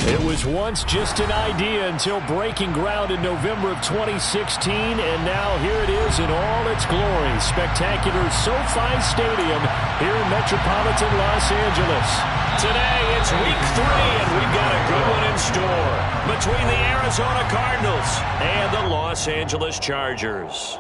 It was once just an idea until breaking ground in November of 2016, and now here it is in all its glory. Spectacular SoFi Stadium here in metropolitan Los Angeles. Today it's week 3, and we've got a good one in store between the Arizona Cardinals and the Los Angeles Chargers.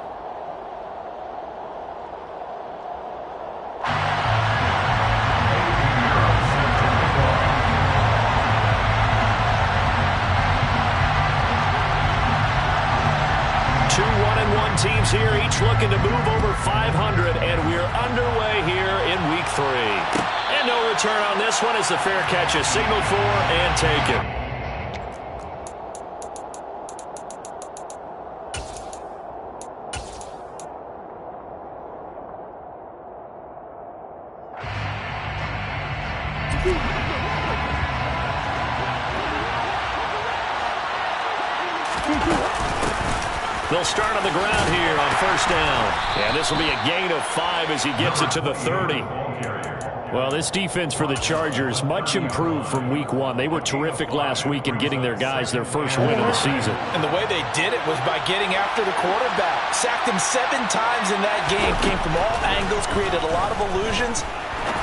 Teams here, each looking to move over 500, and we're underway here in week 3. And no return on this one as the fair catch is signaled for and taken. They'll start on the ground here on first down. And this will be a gain of 5 as he gets it to the 30. Well, this defense for the Chargers, much improved from week 1. They were terrific last week in getting their guys their first win of the season. And the way they did it was by getting after the quarterback. Sacked him 7 times in that game. Came from all angles, created a lot of illusions,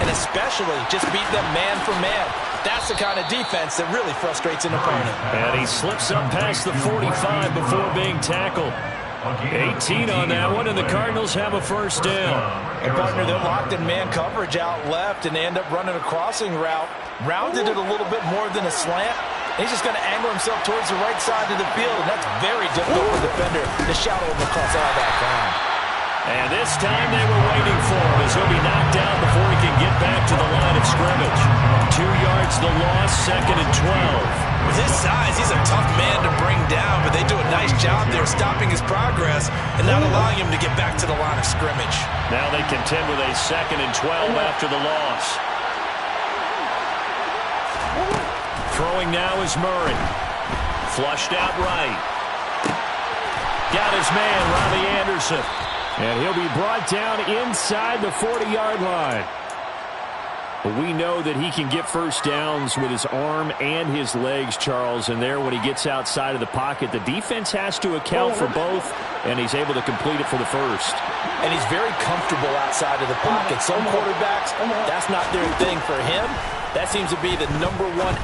and especially just beat them man for man. That's the kind of defense that really frustrates an opponent. And he slips up past the 45 before being tackled. 18 on that one, and the Cardinals have a first down. And partner, they're locked in man coverage out left, and they end up running a crossing route. Rounded it a little bit more than a slant. He's just going to angle himself towards the right side of the field, and that's very difficult for the defender to shadow him across all that ground. And this time they were waiting for him as he'll be knocked down before he can get back to the line of scrimmage. 2 yards the loss, 2nd and 12. With his size, he's a tough man to bring down, but they do a nice job there stopping his progress and not allowing him to get back to the line of scrimmage. Now they contend with a 2nd and 12 after the loss. Throwing now is Murray. Flushed out right. Got his man, Robbie Anderson. And he'll be brought down inside the 40-yard line. But we know that he can get first downs with his arm and his legs, Charles. And there, when he gets outside of the pocket, the defense has to account for both, and he's able to complete it for the first. And he's very comfortable outside of the pocket. Some quarterbacks, that's not their thing. For him, that seems to be the #1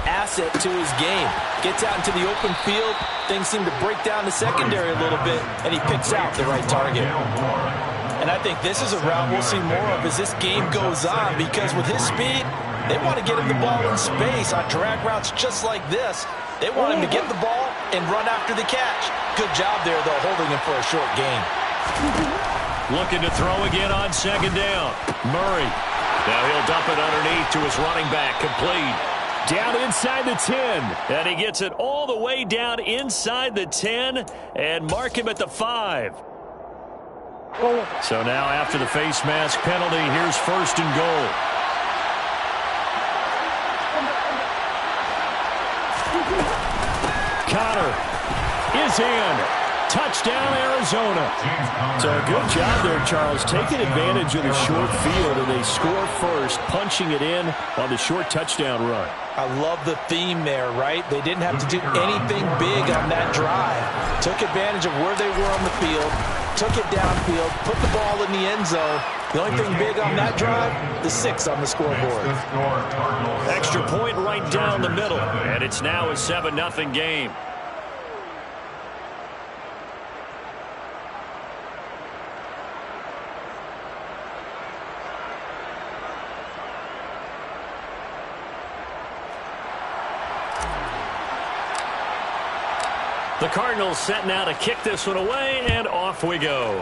asset to his game. Gets out into the open field, things seem to break down the secondary a little bit, and he picks out the right target. And I think this is a route we'll see more of as this game goes on, because with his speed, they want to get him the ball in space on drag routes just like this. They want him to get the ball and run after the catch. Good job there, though, holding him for a short gain. Looking to throw again on 2nd down. Murray. Now he'll dump it underneath to his running back, complete. Down inside the 10, and he gets it all the way down inside the 10 and mark him at the 5. So now after the face mask penalty, here's 1st and goal. Connor is in. Touchdown, Arizona. So a good job there, Charles, taking advantage of the short field, and they score first, punching it in on the short touchdown run. I love the theme there, right? They didn't have to do anything big on that drive. Took advantage of where they were on the field, took it downfield, put the ball in the end zone. The only thing big on that drive, the 6 on the scoreboard. Extra point right down the middle, and it's now a 7-0 game. The Cardinals set now to kick this one away, and off we go.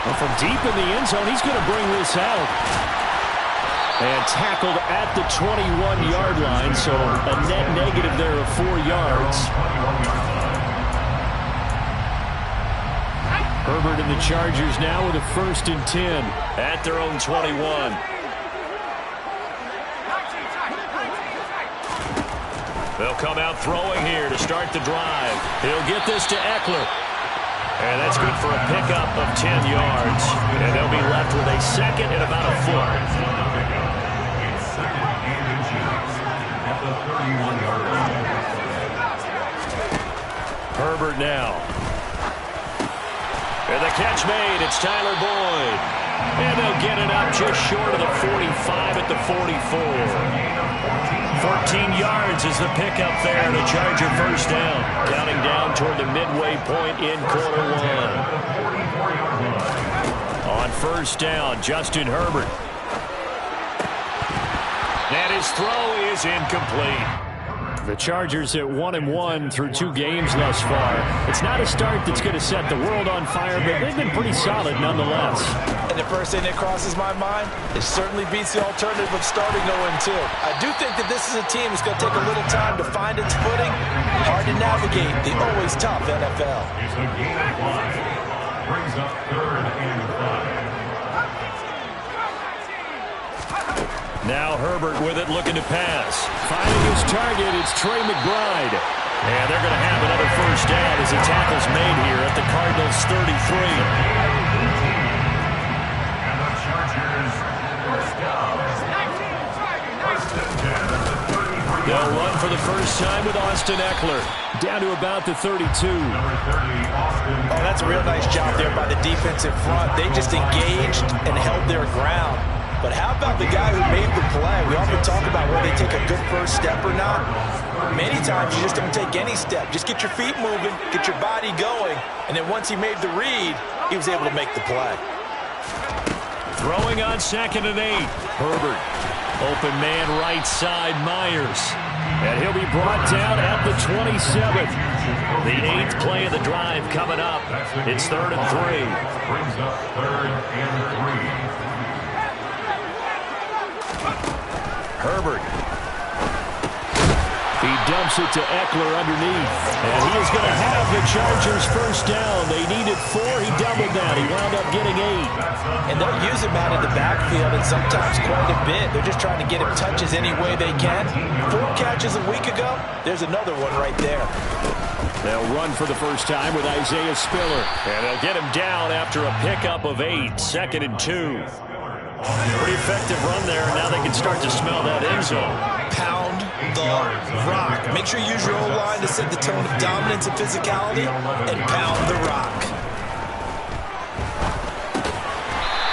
Well, from deep in the end zone, he's going to bring this out. And tackled at the 21-yard line, so a net negative there of 4 yards. Herbert and the Chargers now with a 1st and 10 at their own 21. They'll come out throwing here to start the drive. He'll get this to Eckler. And that's good for a pickup of 10 yards. And they'll be left with a 2nd and about a foot. catch made. It's Tyler Boyd. And they'll get it up just short of the 45 at the 44. 14 yards is the pickup there. The Charger first down. Counting down toward the midway point in quarter one. On first down, Justin Herbert. And his throw is incomplete. The Chargers at 1-1 through 2 games thus far. It's not a start that's going to set the world on fire, but they've been pretty solid nonetheless. And the first thing that crosses my mind, it certainly beats the alternative of starting 0-2. I do think that this is a team that's going to take a little time to find its footing. Hard to navigate the always tough NFL. It's a gain of 5. Brings up 3rd and 5. Now Herbert with it, looking to pass. Finding his target, it's Trey McBride. And they're going to have another first down as the tackle's made here at the Cardinals 33. They'll run for the first time with Austin Eckler. Down to about the 32. Oh, that's a real nice job there by the defensive front. They just engaged and held their ground. But how about the guy who made the play? We often talk about whether they take a good first step or not. Many times you just don't take any step. Just get your feet moving, get your body going, and then once he made the read, he was able to make the play. Throwing on 2nd and 8. Herbert. Open man right side, Myers. And he'll be brought down at the 27th. The 8th play of the drive coming up. It's 3rd and 3. Brings up 3rd and 3. Herbert. He dumps it to Eckler underneath. And he is going to have the Chargers first down. They needed 4. He doubled that. He wound up getting 8. And they'll use him out of the backfield and sometimes quite a bit. They're just trying to get him touches any way they can. 4 catches a week ago. There's another one right there. They'll run for the first time with Isaiah Spiller. And they'll get him down after a pickup of 8. 2nd and 2. Pretty effective run there. Now they can start to smell that end zone. Pound the rock. Make sure you use your O-line to set the tone of dominance and physicality, and pound the rock.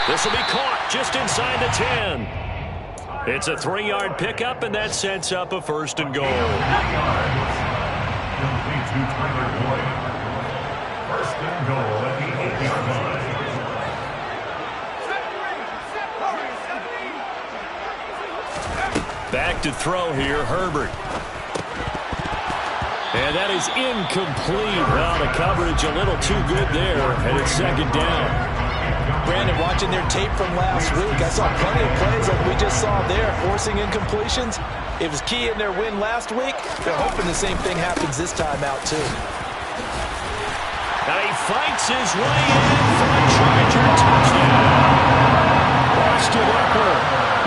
This will be caught just inside the 10. It's a 3-yard pickup, and that sets up a 1st and goal. Complete to Tyler Boyd. 1st and goal at the 8-yard line. Back to throw here, Herbert. And that is incomplete. Well, the coverage a little too good there, and it's 2nd down. Brandon, watching their tape from last week, I saw plenty of plays like we just saw there, forcing incompletions. It was key in their win last week. They're hoping the same thing happens this time out, too. Now he fights his way in for a Charger touchdown. Austin Eckler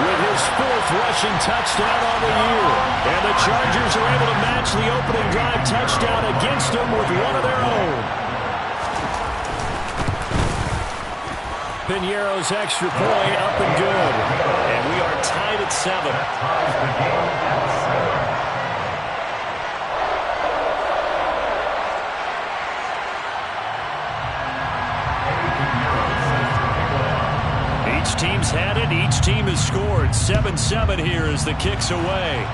with his 4th rushing touchdown on the year. And the Chargers are able to match the opening drive touchdown against them with one of their own. Piñeiro's extra point up and good. And we are tied at 7. Each team's had it. Each team has scored. 7-7 here as the kick's away.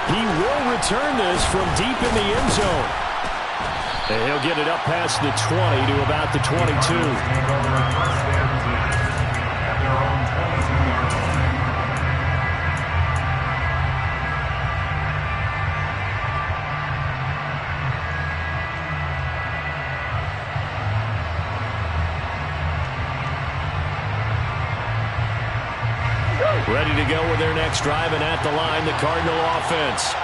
He will return this from deep in the end zone. And he'll get it up past the 20 to about the 22. Ready to go with their next drive, and at the line, the Cardinal offense.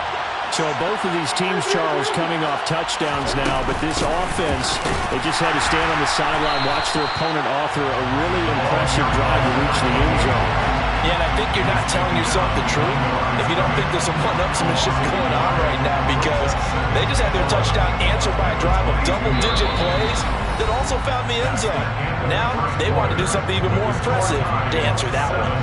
So both of these teams, Charles, coming off touchdowns now, but this offense, they just had to stand on the sideline, watch their opponent author a really impressive drive to reach the end zone. Yeah, and I think you're not telling yourself the truth if you don't think there's some one-upsmanship going on right now, because they just had their touchdown answered by a drive of double-digit plays that also found the end zone. Now they want to do something even more impressive to answer that one.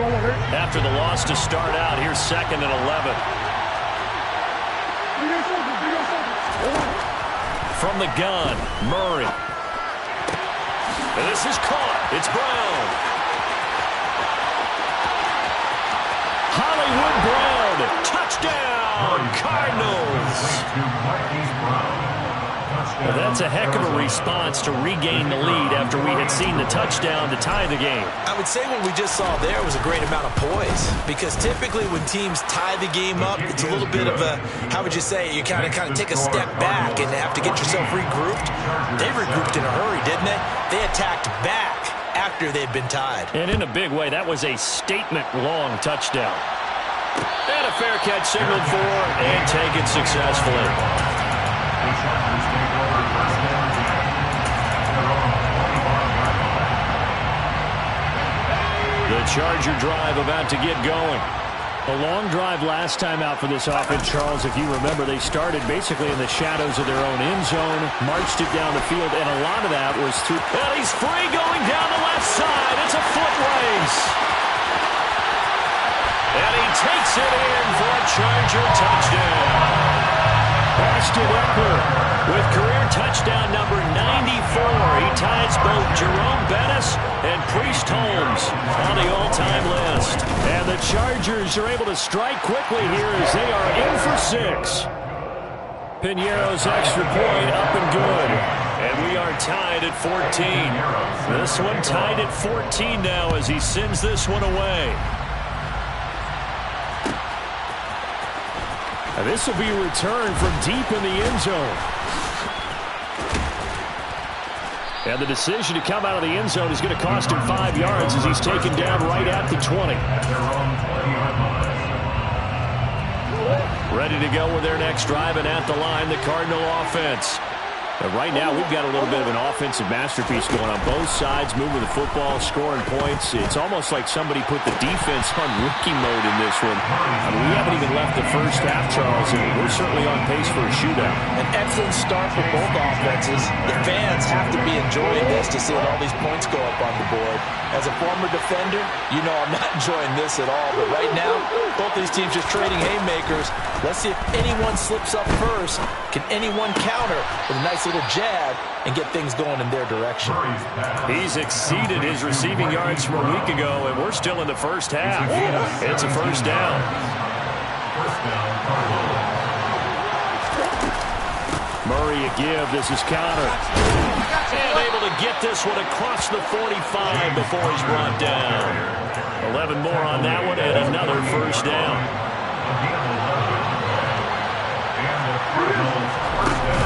After the loss to start out, here's 2nd and 11. From the gun, Murray. And this is caught. It's Brown. Hollywood Brown. Touchdown, Cardinals. Well, that's a heck of a response to regain the lead after we had seen the touchdown to tie the game. I would say what we just saw there was a great amount of poise, because typically when teams tie the game up, it's a little bit of a, how would you say, you kind of take a step back and have to get yourself regrouped. They regrouped in a hurry, didn't they? They attacked back after they'd been tied. And in a big way, that was a statement-long touchdown. And a fair catch signaled for and taken successfully. The Charger drive about to get going. A long drive last time out for this offense, Charles. If you remember, they started basically in the shadows of their own end zone, marched it down the field, and a lot of that was through. And he's free going down the left side. It's a foot race. And he takes it in for a Charger touchdown. Ashton Eckler with career touchdown number 94. He ties both Jerome Bettis and Priest Holmes on the all-time list. And the Chargers are able to strike quickly here as they are in for 6. Piñeiro's extra point up and good. And we are tied at 14. This one tied at 14 now as he sends this one away. And this will be a return from deep in the end zone. And the decision to come out of the end zone is going to cost him 5 yards as he's taken down right at the 20. Ready to go with their next drive, and at the line, the Cardinal offense. But right now, we've got a little bit of an offensive masterpiece going on both sides, moving the football, scoring points. It's almost like somebody put the defense on rookie mode in this one. I mean, we haven't even left the first half, Charles, and we're certainly on pace for a shootout. An excellent start for both offenses. The fans have to be enjoying this to see all these points go up on the board. As a former defender, you know I'm not enjoying this at all. But right now, both these teams just trading haymakers. Let's see if anyone slips up first. Can anyone counter with a nice little jab and get things going in their direction? He's exceeded his receiving yards from a week ago, and we're still in the first half. It's a first down. Murray a give. This is counter. And able to get this one across the 45 before he's brought down. 11 more on that one, and another first down.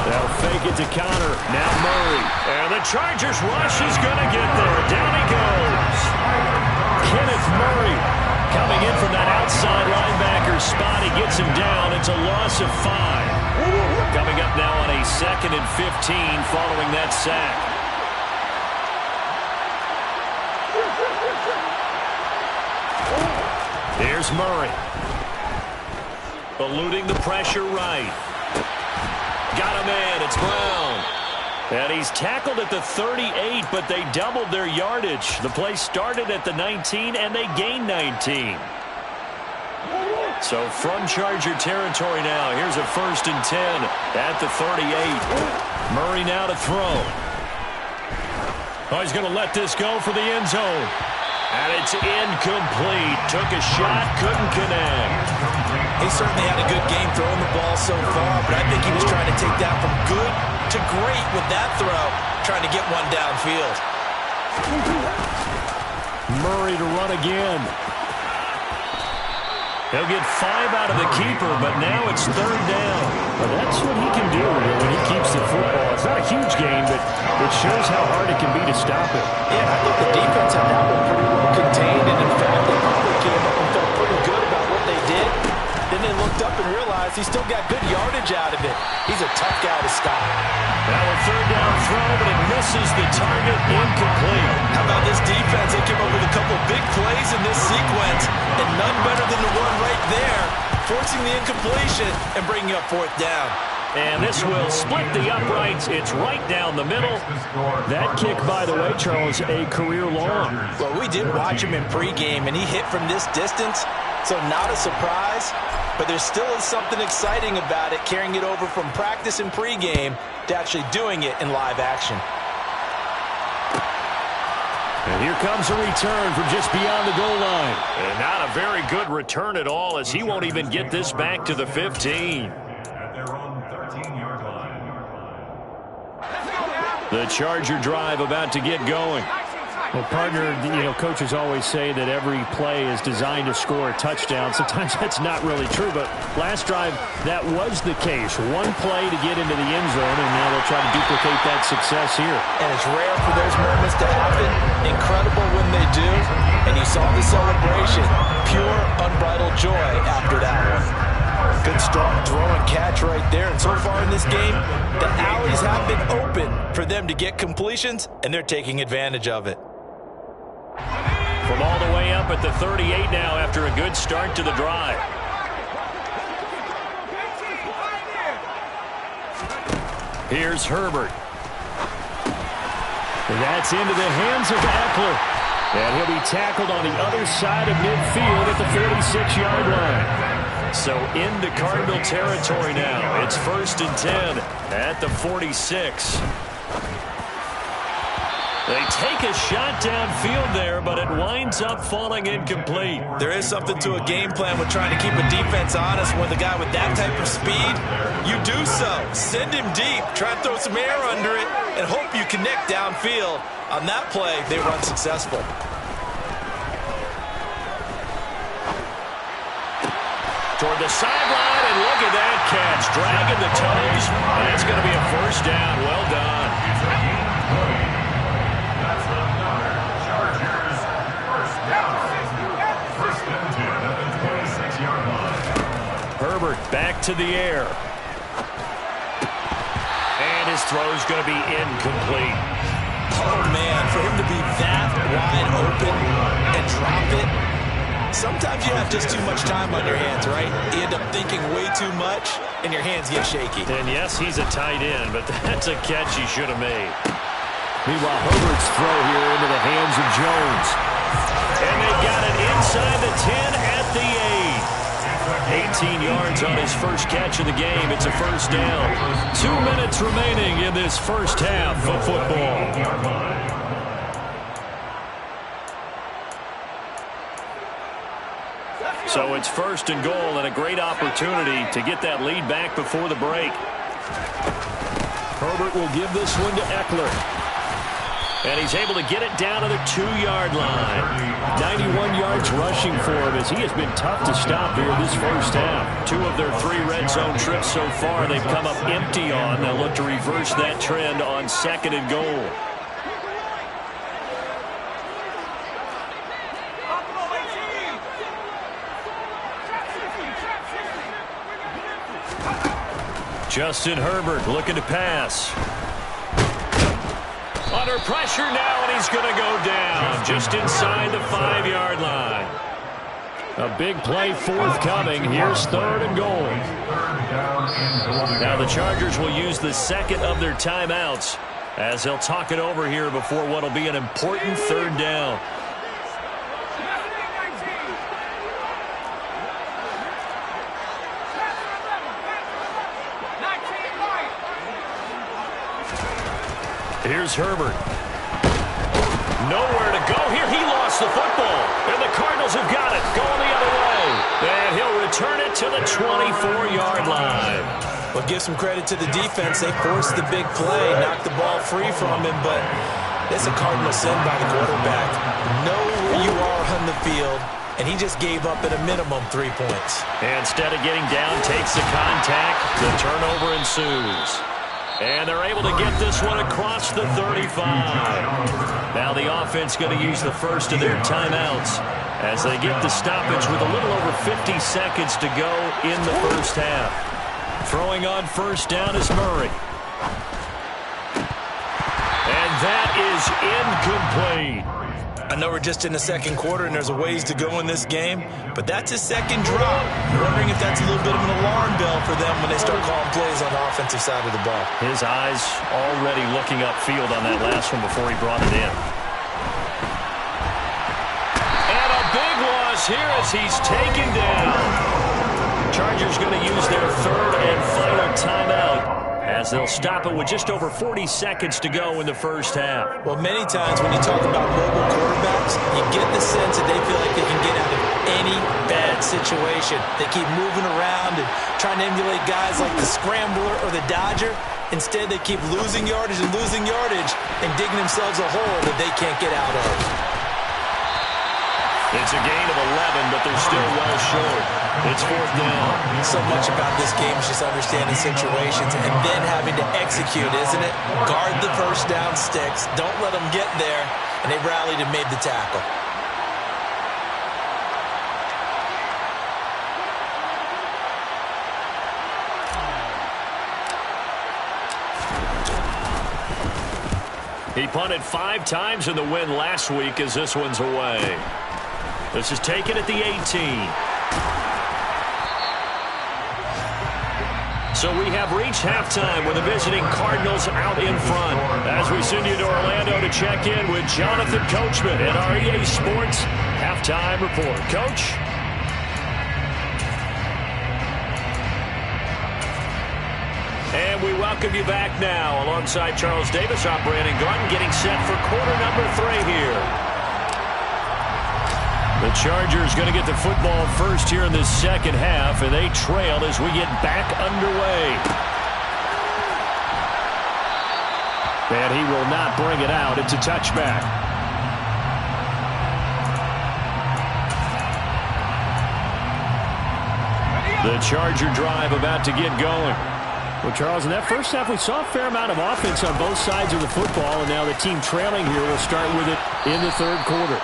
They'll fake it to counter. Now Murray. And the Chargers rush is going to get there. Down he goes. Kenneth Murray coming in from that outside linebacker spot. He gets him down. It's a loss of 5. Coming up now on a 2nd and 15 following that sack. Here's Murray. Eluding the pressure right. Got a man. It's Brown. And he's tackled at the 38, but they doubled their yardage. The play started at the 19, and they gained 19. So from Charger territory now, here's a 1st and 10 at the 38. Murray now to throw. Oh, he's going to let this go for the end zone. And it's incomplete. Took a shot, couldn't connect. He certainly had a good game throwing the ball so far, but I think he was trying to take that from good to great with that throw, trying to get one downfield. Murray to run again. He'll get 5 out of the keeper, but now it's 3rd down. Well, that's what he can do when he keeps the football. It's not a huge gain, but it shows how hard it can be to stop it. Yeah, I think the defense had that one pretty well contained, and in fact, they probably came up and felt pretty good about what they did. Then they looked up and realized he still got good yardage out of it. He's a tough guy to stop. Now a 3rd down throw, but it misses the target, incomplete. How about this defense? They came up with a couple big plays in this sequence, and none better than the one right there, forcing the incompletion and bringing up 4th down. And this will split the uprights. It's right down the middle. That kick, by the way, Charles, a career long. Well, we did watch him in pregame, and he hit from this distance, so not a surprise. But there still is something exciting about it, carrying it over from practice and pregame to actually doing it in live action. And here comes a return from just beyond the goal line. And not a very good return at all, as he won't even get this back to the 15. The Charger drive about to get going. Well, partner, coaches always say that every play is designed to score a touchdown. Sometimes that's not really true, but last drive, that was the case. One play to get into the end zone, and now they'll try to duplicate that success here. And it's rare for those moments to happen. Incredible when they do. And you saw the celebration. Pure, unbridled joy after that one. Good strong throw and catch right there. And so far in this game, the alleys have been open for them to get completions, and they're taking advantage of it. From all the way up at the 38 now after a good start to the drive. Here's Herbert. And that's into the hands of Eckler. And he'll be tackled on the other side of midfield at the 46-yard line. So into Cardinal territory now. It's 1st and 10 at the 46. They take a shot downfield there, but it winds up falling incomplete. There is something to a game plan with trying to keep a defense honest. With a guy with that type of speed, you do so. Send him deep. Try and throw some air under it and hope you connect downfield. On that play, they were unsuccessful. Toward the sideline, and look at that catch. Dragging the toes, and that's going to be a 1st down. Well done. That's another Chargers 1st down. 1st and 10 at the 26-yard line. Herbert back to the air. And his throw's going to be incomplete. Oh, man, for him to be that wide open and drop it. Sometimes you have just too much time on your hands, right? You end up thinking way too much, and your hands get shaky. And yes, he's a tight end, but that's a catch he should have made. Meanwhile, Herbert's throw here into the hands of Jones. And they got it inside the 10 at the 8. 18 yards on his first catch of the game. It's a 1st down. 2 minutes remaining in this first half of football. So it's 1st and goal, and a great opportunity to get that lead back before the break. Herbert will give this one to Eckler. And he's able to get it down to the 2-yard line. 91 yards rushing for him, as he has been tough to stop here this first half. 2 of their 3 red zone trips so far they've come up empty on. They'll look to reverse that trend on 2nd and goal. Justin Herbert looking to pass. Under pressure now, and he's going to go down just inside the 5-yard line. A big play forthcoming. Here's 3rd and goal. Now the Chargers will use the 2nd of their timeouts as they'll talk it over here before what will be an important 3rd down. Here's Herbert. Nowhere to go here. He lost the football. And the Cardinals have got it. Going the other way. And he'll return it to the 24-yard line. Well, give some credit to the defense. They forced the big play, knocked the ball free from him, but it's a Cardinal sin by the quarterback. Know where you are on the field, and he just gave up at a minimum 3 points. And instead of getting down, takes the contact. The turnover ensues. And they're able to get this one across the 35. Now the offense going to use the 1st of their timeouts as they get the stoppage with a little over 50 seconds to go in the first half. Throwing on 1st down is Murray. And that is incomplete. I know we're just in the second quarter and there's a ways to go in this game, but that's his second drop. I'm wondering if that's a little bit of an alarm bell for them when they start calling plays on the offensive side of the ball. His eyes already looking upfield on that last one before he brought it in. And a big loss here as he's taken down. Chargers going to use their third and final timeout, as they'll stop it with just over 40 seconds to go in the first half. Well, many times when you talk about mobile quarterbacks, you get the sense that they feel like they can get out of any bad situation. They keep moving around and trying to emulate guys like the Scrambler or the Dodger. Instead, they keep losing yardage and digging themselves a hole that they can't get out of. It's a gain of 11, but they're still well short. It's fourth down. So much about this game is just understanding situations and then having to execute, isn't it? Guard the first down sticks. Don't let them get there. And they rallied and made the tackle. He punted 5 times in the win last week as this one's away. This is taken at the 18. So we have reached halftime with the visiting Cardinals out in front. As we send you to Orlando to check in with Jonathan Coachman at our EA Sports Halftime Report. Coach? And we welcome you back now alongside Charles Davis. I'm Brandon Garden getting set for quarter number 3 here. The Chargers going to get the football first here in this second half, and they trail as we get back underway. And he will not bring it out. It's a touchback. The Charger drive about to get going. Well, Charles, in that first half, we saw a fair amount of offense on both sides of the football, and now the team trailing here will start with it in the third quarter.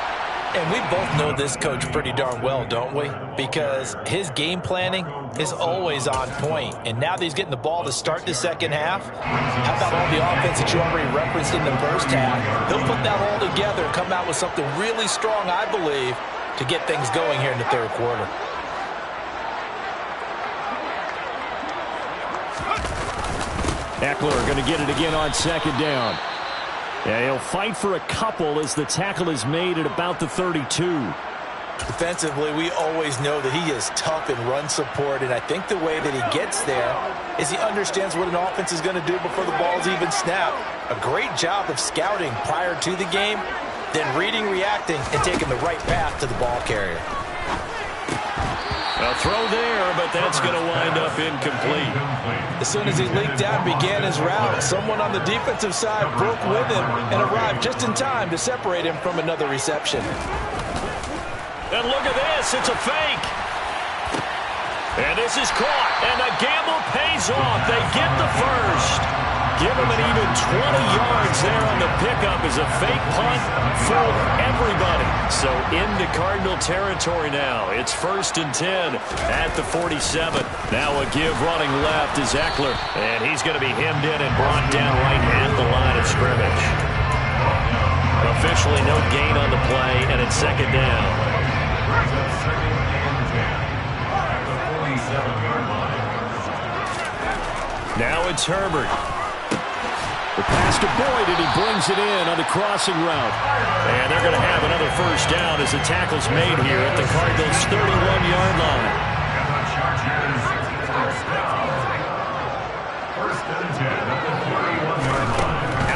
And we both know this coach pretty darn well, don't we? Because his game planning is always on point. And now that he's getting the ball to start the second half, how about all the offense that you already referenced in the first half? He'll put that all together and come out with something really strong, I believe, to get things going here in the third quarter. Eckler going to get it again on second down. Yeah, he'll fight for a couple as the tackle is made at about the 32. Defensively, we always know that he is tough in run support, and I think the way that he gets there is he understands what an offense is going to do before the ball's even snapped. A great job of scouting prior to the game, then reading, reacting, and taking the right path to the ball carrier. A throw there, but that's going to wind up incomplete. As soon as he leaked out and began his route, someone on the defensive side broke with him and arrived just in time to separate him from another reception. And look at this, it's a fake. And this is caught, and the gamble pays off. They get the first. Give him an even 20 yards there on the pickup as a fake punt fooled everybody. So into Cardinal territory now. It's 1st and 10 at the 47. Now a give running left is Eckler, and he's going to be hemmed in and brought down right at the line of scrimmage. Officially no gain on the play, and it's second down. Now it's Herbert. The pass to Boyd, and he brings it in on the crossing route. And they're going to have another first down as the tackle's made here at the Cardinals' 31-yard line.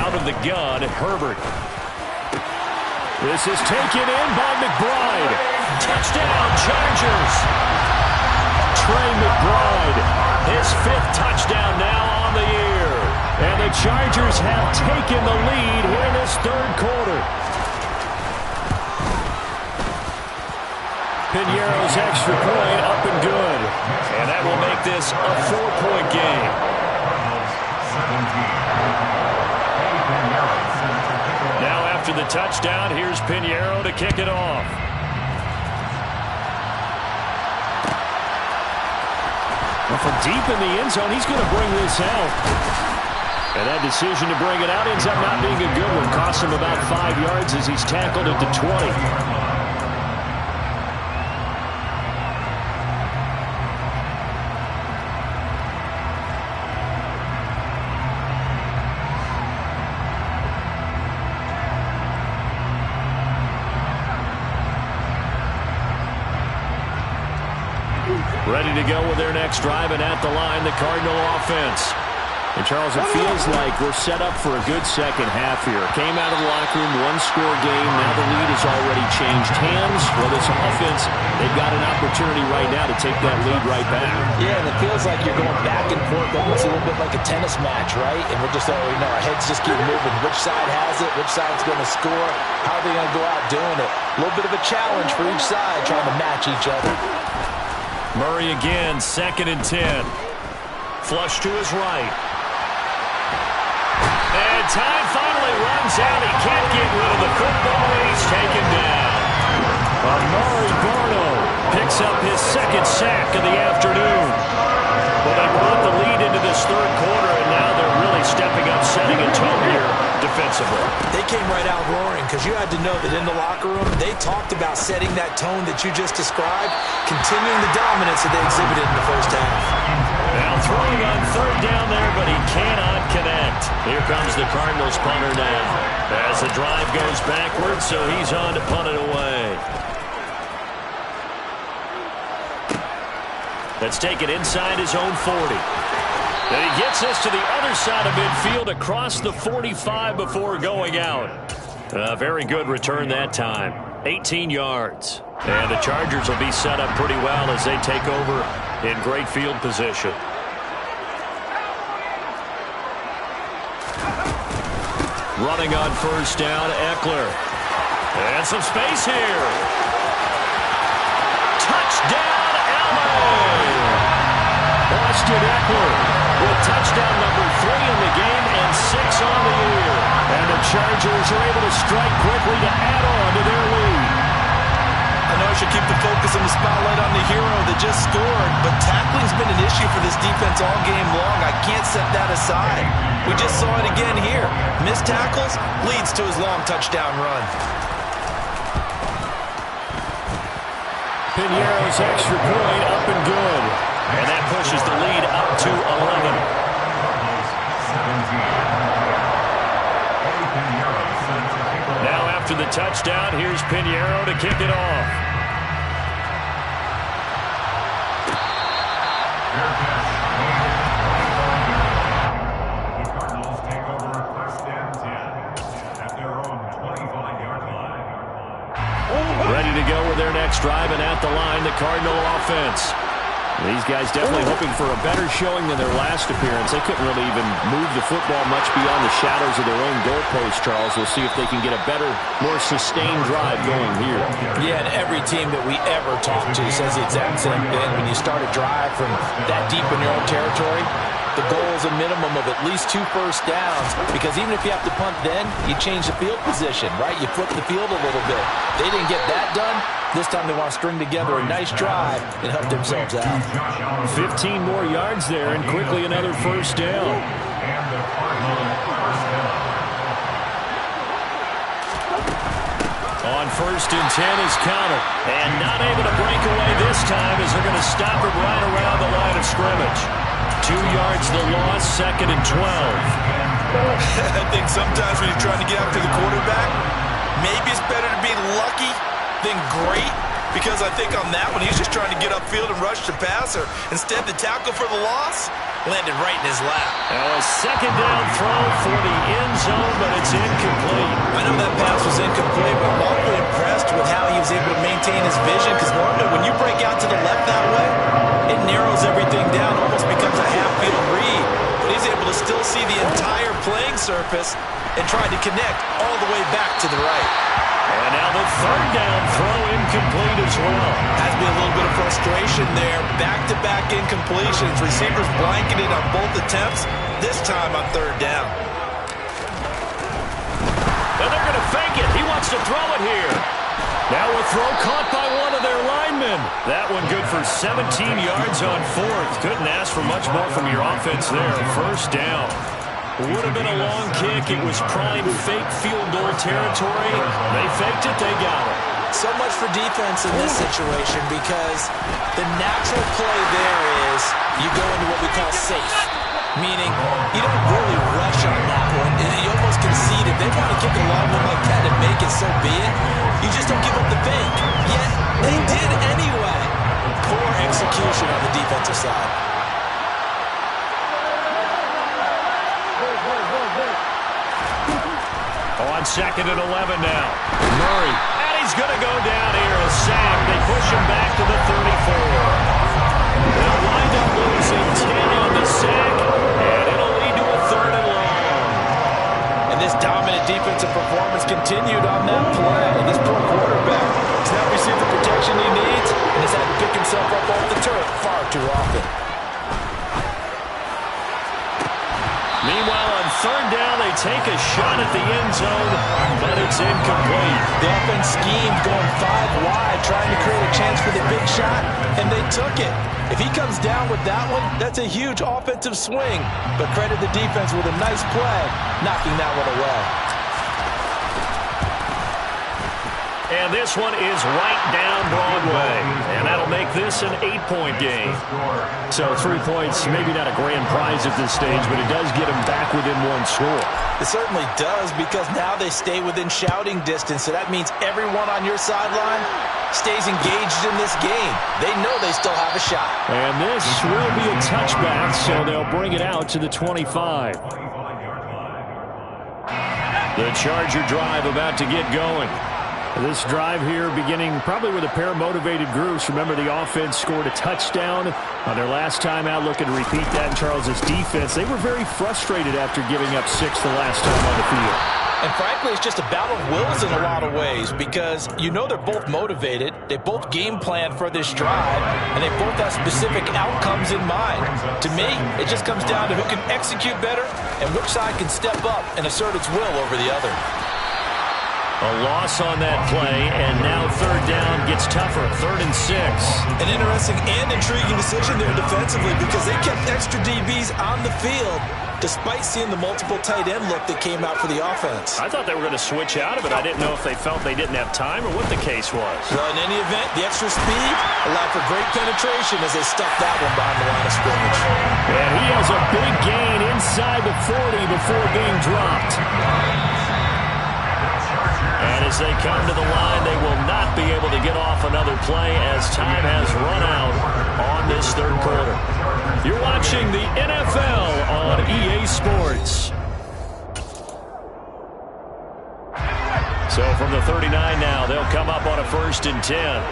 Out of the gun, Herbert. This is taken in by McBride. Touchdown, Chargers. Trey McBride, his 5th touchdown now on the year. And the Chargers have taken the lead here in this third quarter. Piñeiro's extra point up and good. And that will make this a 4-point game. Now after the touchdown, here's Piñeiro to kick it off. Well, from deep in the end zone, he's going to bring this out. And that decision to bring it out ends up not being a good one. Costs him about 5 yards as he's tackled at the 20. Ready to go with their next drive, and at the line, the Cardinal offense. And, Charles, it feels like we're set up for a good second half here. Came out of the locker room, one-score game. Now the lead has already changed hands. Well, this offense, they've got an opportunity right now to take that lead right back. Yeah, and it feels like you're going back and forth, almost a little bit like a tennis match, right? And we're just already know our heads just keep moving. Which side has it? Which side's going to score? How are they going to go out doing it? A little bit of a challenge for each side, trying to match each other. Murray again, 2nd and 10. Flush to his right. And time finally runs out. He can't get rid of the football, and he's taken down. Amari Barno picks up his 2nd sack of the afternoon. Well, they brought the lead into this 3rd quarter, and now they're really stepping up, setting a tone here defensively. They came right out roaring because you had to know that in the locker room, they talked about setting that tone that you just described, continuing the dominance that they exhibited in the first half. Now throwing on 3rd down there, but he cannot connect. Here comes the Cardinals punter now. As the drive goes backwards, so he's on to punt it away. Let's take it inside his own 40. And he gets us to the other side of midfield across the 45 before going out. A very good return that time. 18 yards. And the Chargers will be set up pretty well as they take over in great field position. Running on 1st down, Eckler. And some space here. Touchdown, LA! Austin Eckler with touchdown number 3 in the game and 6 on the year. And the Chargers are able to strike quickly to add on to their lead. I know I should keep the focus on the spotlight on the hero that just scored, but tackling's been an issue for this defense all game long. I can't set that aside. We just saw it again here. Missed tackles leads to his long touchdown run. Piñeiro's extra point up and good. And that pushes the lead up to 11. Now after the touchdown, here's Piñeiro to kick it off. The Cardinals take over 1st and 10 at their own 25-yard line. Ready to go with their next drive, and at the line, the Cardinal offense. These guys definitely hoping for a better showing than their last appearance. They couldn't really even move the football much beyond the shadows of their own goalpost, Charles. We'll see if they can get a better, more sustained drive going here. Yeah, and every team that we ever talk to says the exact same thing. When you start a drive from that deep in your own territory, the goal is a minimum of at least 2 first downs, because even if you have to punt then, you change the field position, right? You flip the field a little bit. They didn't get that done. This time they want to string together a nice drive and help themselves out. 15 more yards there, and quickly another 1st down. And the Cardinals 1st down. On 1st and 10 is counted. And not able to break away this time as they're going to stop it right around the line of scrimmage. 2 yards the loss, 2nd and 12. I think sometimes when you're trying to get after the quarterback, maybe it's better to be lucky than great, because I think on that one, he's just trying to get upfield and rush the passer. Instead, the tackle for the loss landed right in his lap. Now a 2nd down throw for the end zone, but it's incomplete. I know that pass was incomplete, but I'm awfully impressed with how he was able to maintain his vision, because normally when you break out to the left that way, it narrows everything down, almost becomes a half-field read. But he's able to still see the entire playing surface and try to connect all the way back to the right. And now the 3rd down throw incomplete as well. Has been a little bit of frustration there. Back-to-back incompletions. Receivers blanketed on both attempts. This time on 3rd down. And they're going to fake it. He wants to throw it here. Now a throw caught by one of their linemen. That one good for 17 yards on 4th. Couldn't ask for much more from your offense there. 1st down. Would have been a long kick. It was prime fake field goal territory. They faked it. They got it. So much for defense in this situation because the natural play there is you go into what we call safe, meaning you don't really rush on that one. You almost concede if they want to kick a long one like that and make it, so be it. You just don't give up the fake. Yet they did anyway. Poor execution on the defensive side. On 2nd and 11 now. Murray. And he's going to go down here. A sack. They push him back to the 34. They'll wind up losing 10 on the sack, and it'll lead to a 3rd and long. And this dominant defensive performance continued on that play. This poor quarterback has not received the protection he needs and has had to pick himself up off the turf far too often. Meanwhile, on 3rd down, they take a shot at the end zone, but it's incomplete. The offense schemed going 5 wide, trying to create a chance for the big shot, and they took it. If he comes down with that one, that's a huge offensive swing. But credit the defense with a nice play, knocking that one away. And this one is right down Broadway. And that'll make this an 8-point game. So 3 points, maybe not a grand prize at this stage, but it does get them back within 1 score. It certainly does, because now they stay within shouting distance. So that means everyone on your sideline stays engaged in this game. They know they still have a shot. And this will be a touchback, so they'll bring it out to the 25. The Charger drive about to get going. This drive here beginning probably with a pair of motivated groups. Remember, the offense scored a touchdown on their last time out. Looking to repeat that in Charles' defense. They were very frustrated after giving up 6 the last time on the field. And frankly, it's just a battle of wills in a lot of ways, because you know they're both motivated. They both game plan for this drive, and they both have specific outcomes in mind. To me, it just comes down to who can execute better and which side can step up and assert its will over the other. A loss on that play, and now 3rd down gets tougher. 3rd and 6. An interesting and intriguing decision there defensively, because they kept extra DBs on the field despite seeing the multiple tight end look that came out for the offense. I thought they were going to switch out of it. I didn't know if they felt they didn't have time or what the case was. Well, in any event, the extra speed allowed for great penetration as they stuck that one behind the line of scrimmage. And he has a big gain inside the 40 before being dropped. And as they come to the line, they will not be able to get off another play as time has run out on this 3rd quarter. You're watching the NFL on EA Sports. So from the 39 now, they'll come up on a 1st and 10.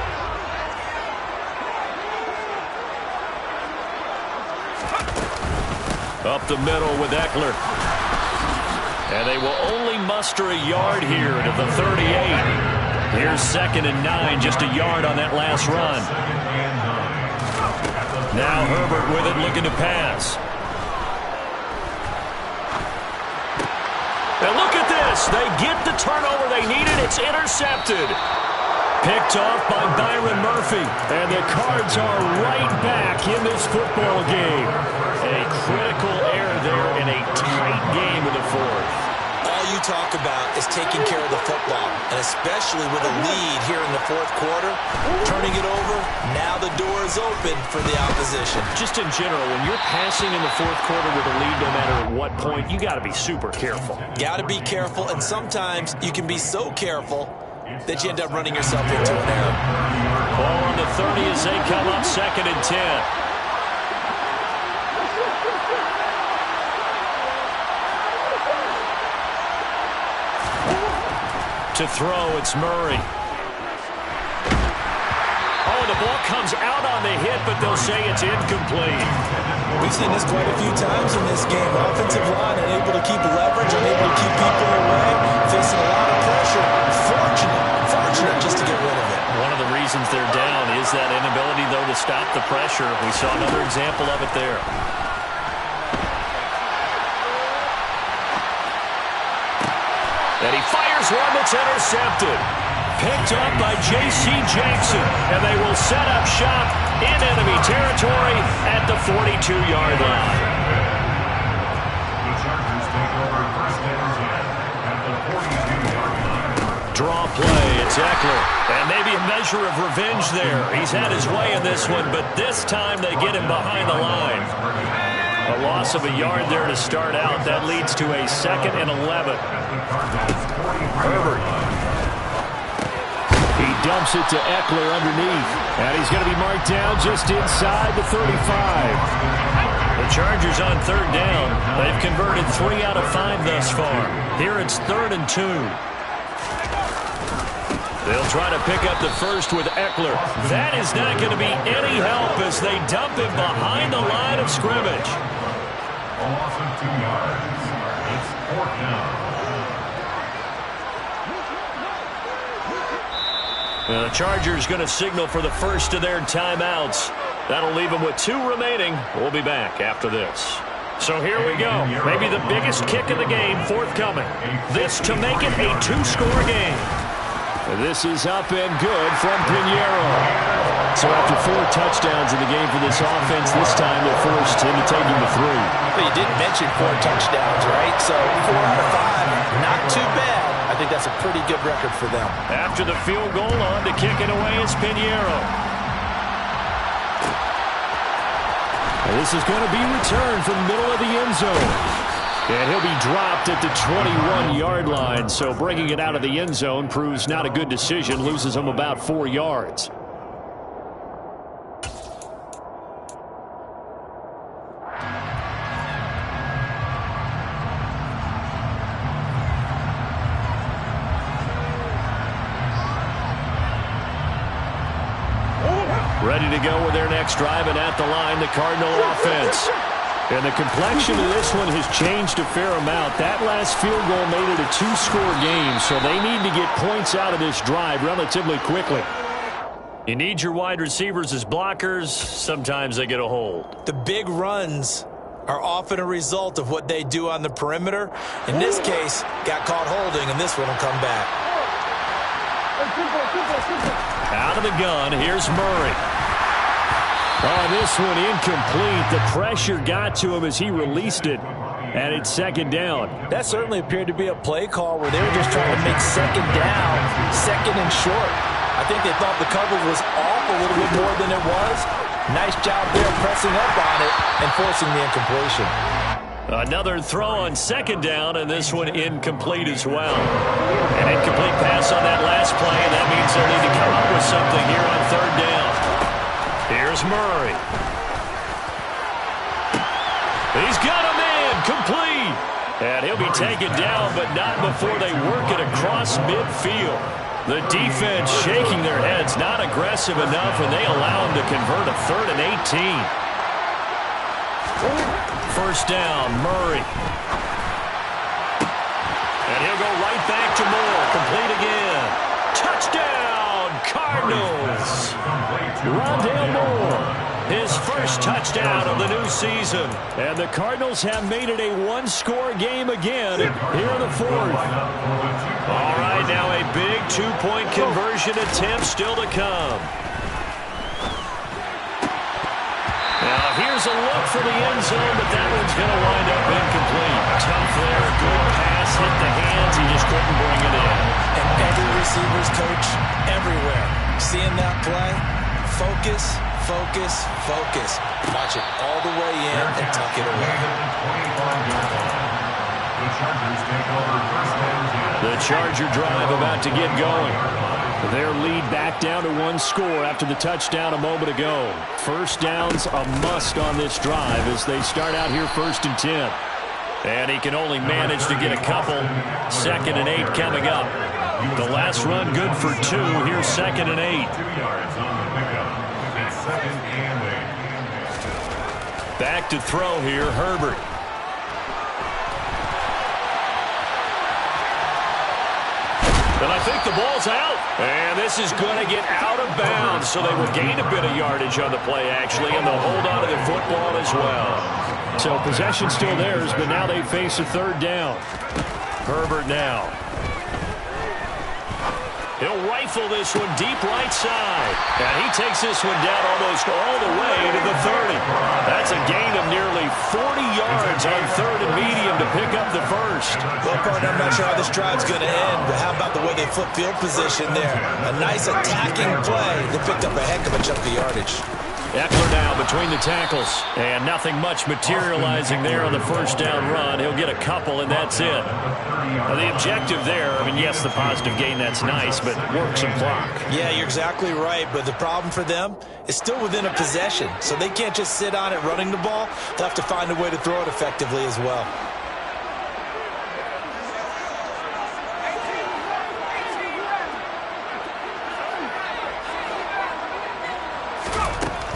Up the middle with Eckler. And they will only muster a yard here to the 38. Here's 2nd and 9, just a yard on that last run. Now Herbert with it, looking to pass. And look at this. They get the turnover they needed. It's intercepted. Picked off by Byron Murphy. And the Cards are right back in this football game. A critical error there in a tight game in the 4th. All you talk about is taking care of the football, and especially with a lead here in the 4th quarter, turning it over, now the door is open for the opposition. Just in general, when you're passing in the 4th quarter with a lead, no matter at what point, you got to be super careful. Got to be careful, and sometimes you can be so careful that you end up running yourself into an error. Ball on the 30 as they come up 2nd and 10. To throw, it's Murray. Oh, the ball comes out on the hit, but they'll say it's incomplete. We've seen this quite a few times in this game. Offensive line unable to keep leverage, unable to keep people away, facing a lot of pressure. Fortunate just to get rid of it. One of the reasons they're down is that inability, though, to stop the pressure. We saw another example of it there. And he fires one that's intercepted. Picked up by J.C. Jackson. And they will set up shop in enemy territory at the 42-yard line. Draw play. It's Eckler. And maybe a measure of revenge there. He's had his way in this one, but this time they get him behind the line. A loss of a yard there to start out. That leads to a 2nd and 11. Herbert. He dumps it to Eckler underneath. And he's going to be marked down just inside the 35. The Chargers on 3rd down. They've converted 3 out of 5 thus far. Here it's 3rd and 2. They'll try to pick up the first with Eckler. That is not going to be any help as they dump him behind the line of scrimmage. A loss of 2 yards. It's 4th down. The Chargers going to signal for the first of their timeouts. That'll leave them with 2 remaining. We'll be back after this. So here we go. Maybe the biggest kick of the game forthcoming. This to make it a 2-score game. This is up and good from Pinheiro. So after 4 touchdowns in the game for this offense, this time they're forced into taking the 3. But you didn't mention 4 touchdowns, right? So 4 out of 5, not too bad. I think that's a pretty good record for them. After the field goal, on to kick it away is Pinheiro. And this is going to be returned from the middle of the end zone. And he'll be dropped at the 21-yard line. So bringing it out of the end zone proves not a good decision. Loses him about 4 yards. Ready to go with their next drive, and at the line, the Cardinal offense. And the complexion of this one has changed a fair amount. That last field goal made it a 2-score game, so they need to get points out of this drive relatively quickly. You need your wide receivers as blockers. Sometimes they get a hold. The big runs are often a result of what they do on the perimeter. In this case, got caught holding, and this one will come back. Out of the gun, here's Murray. Oh, this one incomplete. The pressure got to him as he released it, and it's 2nd down. That certainly appeared to be a play call where they were just trying to make 2nd down, 2nd and short. I think they thought the coverage was off a little bit more than it was. Nice job there pressing up on it and forcing the incompletion. Another throw on 2nd down, and this one incomplete as well. An incomplete pass on that last play, and that means they'll need to come up with something here on 3rd down. Here's Murray. He's got a man, complete. And he'll be taken down, but not before they work it across midfield. The defense shaking their heads, not aggressive enough, and they allow him to convert a 3rd and 18. 1st down, Murray. And he'll go right back to Moore. Complete again. Touchdown, Cardinals. Rondale Moore, his first touchdown of the new season. And the Cardinals have made it a 1-score game again here in the 4th. All right, now a big 2-point conversion attempt still to come. Now here's a look for the end zone, but that one's going to wind up incomplete. Tough there, good pass, hit the hands, he just couldn't bring it in. And every receiver's coach everywhere. Seeing that play, focus, focus, focus. Watch it all the way in and tuck it away. The Charger drive about to get going. Their lead back down to 1 score after the touchdown a moment ago. 1st down's a must on this drive as they start out here 1st and 10. And he can only manage to get a couple. 2nd and 8 coming up. The last run good for 2. Here's 2nd and 8. 2 yards on the pickup. It's 2nd and 8. Back to throw here, Herbert. And I think the ball's out. And this is going to get out of bounds, so they will gain a bit of yardage on the play, actually, and they'll hold on to the football as well. So possession still theirs, but now they face a 3rd down. Herbert now. He'll rifle this one deep right side. And he takes this one down almost all the way to the 30. That's a gain of nearly 40 yards on third and medium to pick up the first. Well, partner, I'm not sure how this drive's going to end, but how about the way they flip field position there? A nice attacking play. They picked up a heck of a chunk of yardage. Eckler now between the tackles. And nothing much materializing there on the first down run. He'll get a couple, and that's it. Now, the objective there, I mean, yes, the positive gain, that's nice, but work some clock. Yeah, you're exactly right, but the problem for them is still within a possession, so they can't just sit on it running the ball. They'll have to find a way to throw it effectively as well.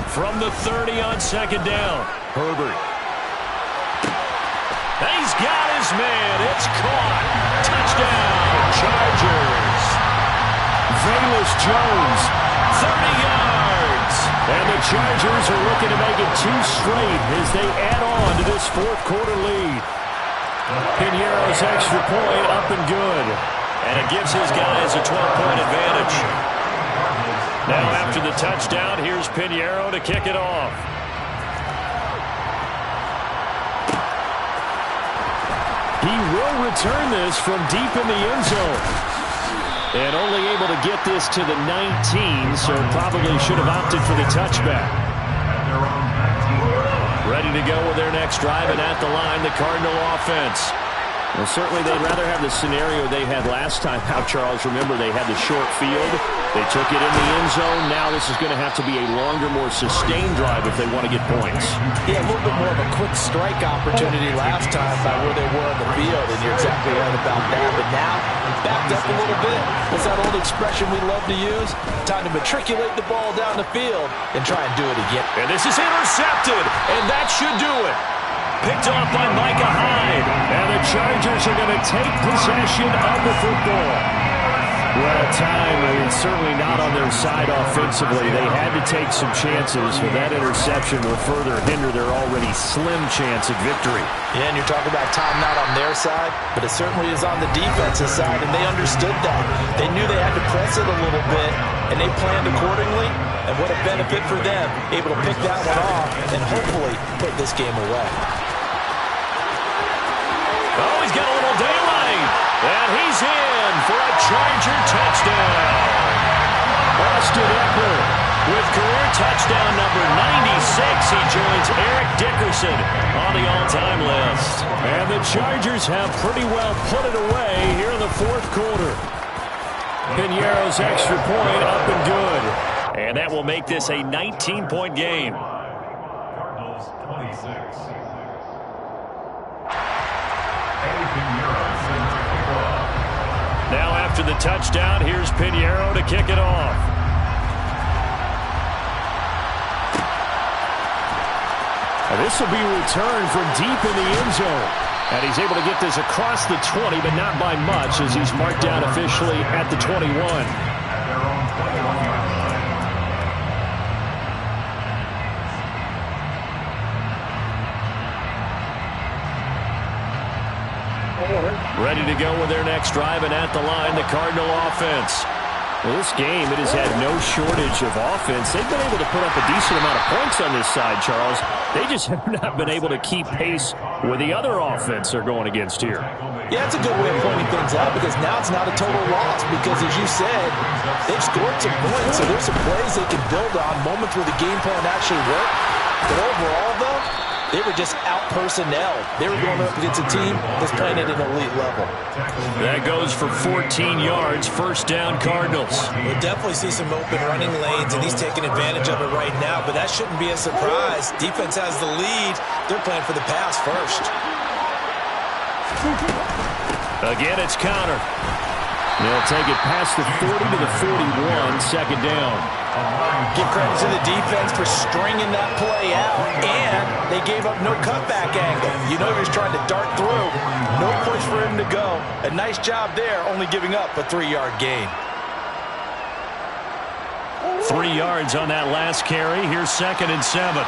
From the 30 on second down, Herbert. He's got his man. It's caught. Touchdown, Chargers. Velus Jones, 30 yards. And the Chargers are looking to make it 2 straight as they add on to this fourth quarter lead. Pinheiro's extra point up and good. And it gives his guys a 12-point advantage. Now after the touchdown, here's Pinheiro to kick it off. He will return this from deep in the end zone. And only able to get this to the 19, so probably should have opted for the touchback. Ready to go with their next drive, and at the line, the Cardinal offense. Well, certainly they'd rather have the scenario they had last time out, Charles. Remember, they had the short field. They took it in the end zone. Now this is going to have to be a longer, more sustained drive if they want to get points. Yeah, a little bit more of a quick strike opportunity last time by where they were on the field, and you're exactly right about that. But now, backed up a little bit. What's that old expression we love to use? Time to matriculate the ball down the field and try and do it again. And this is intercepted, and that should do it. Picked off by Micah Hyde. And the Chargers are going to take possession of the football. Well, time is certainly not on their side offensively. They had to take some chances, but that interception will further hinder their already slim chance at victory. Yeah, and you're talking about time not on their side, but it certainly is on the defensive side, and they understood that. They knew they had to press it a little bit, and they planned accordingly, and what a benefit for them, able to pick that one off and hopefully put this game away. Oh, he's got a little daylight, and he's in for a Charger touchdown. Austin Eckler with career touchdown number 96. He joins Eric Dickerson on the all-time list. And the Chargers have pretty well put it away here in the fourth quarter. Pinheiro's extra point up and good. And that will make this a 19-point game. Cardinals 26. Now after the touchdown, here's Pinheiro to kick it off. And this will be returned from deep in the end zone. And he's able to get this across the 20, but not by much, as he's marked down officially at the 21. Ready to go with their next drive, and at the line, the Cardinal offense. Well, this game, it has had no shortage of offense. They've been able to put up a decent amount of points on this side, Charles. They just have not been able to keep pace with the other offense they're going against here. Yeah, it's a good way of pointing things out because now it's not a total loss because, as you said, they've scored some points, so there's some plays they can build on, moments where the game plan actually worked. But overall, though, they were just out-personnel. They were going up against a team that's playing at an elite level. That goes for 14 yards. First down, Cardinals. We'll definitely see some open running lanes, and he's taking advantage of it right now, but that shouldn't be a surprise. Defense has the lead. They're playing for the pass first. Again, it's counter. They'll take it past the 40 to the 41, second down. Give credit to the defense for stringing that play out, and they gave up no cutback angle. You know he was trying to dart through. No push for him to go. A nice job there, only giving up a 3-yard gain. 3 yards on that last carry. Here's second and 7.